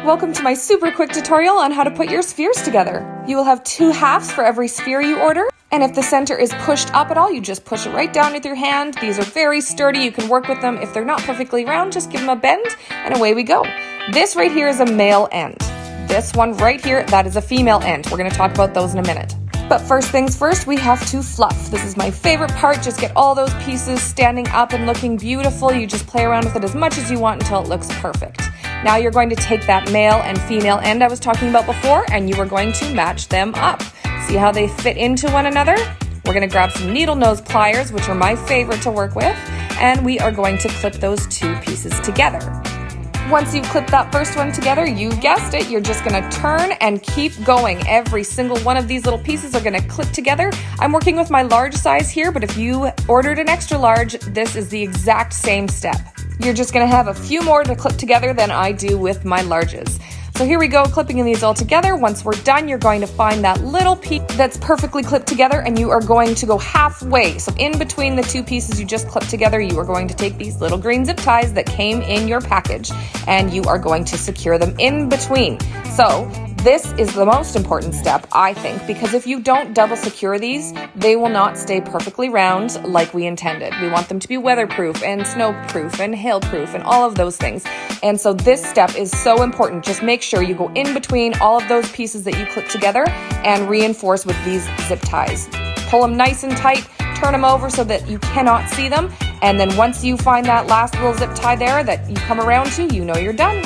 Welcome to my super quick tutorial on how to put your spheres together. You will have 2 halves for every sphere you order, and if the center is pushed up at all, you just push it right down with your hand. These are very sturdy, you can work with them. If they're not perfectly round, just give them a bend, and away we go. This right here is a male end. This one right here, that is a female end. We're going to talk about those in a minute. But first things first, we have to fluff. This is my favorite part. Just get all those pieces standing up and looking beautiful. You just play around with it as much as you want until it looks perfect. Now you're going to take that male and female end I was talking about before, and you are going to match them up. See how they fit into one another? We're going to grab some needle nose pliers, which are my favorite to work with, and we are going to clip those 2 pieces together. Once you've clipped that first one together, you guessed it, you're just going to turn and keep going. Every single one of these little pieces are going to clip together. I'm working with my large size here, but if you ordered an extra large, this is the exact same step. You're just going to have a few more to clip together than I do with my larges. So here we go, clipping these all together. Once we're done, you're going to find that little piece that's perfectly clipped together, and you are going to go halfway. So in between the 2 pieces you just clipped together, you are going to take these little green zip ties that came in your package, and you are going to secure them in between. So this is the most important step, I think, because if you don't double secure these, they will not stay perfectly round like we intended. We want them to be weatherproof and snowproof and hailproof and all of those things. And so this step is so important. Just make sure you go in between all of those pieces that you clip together and reinforce with these zip ties. Pull them nice and tight, turn them over so that you cannot see them. And then once you find that last little zip tie there that you come around to, you know you're done.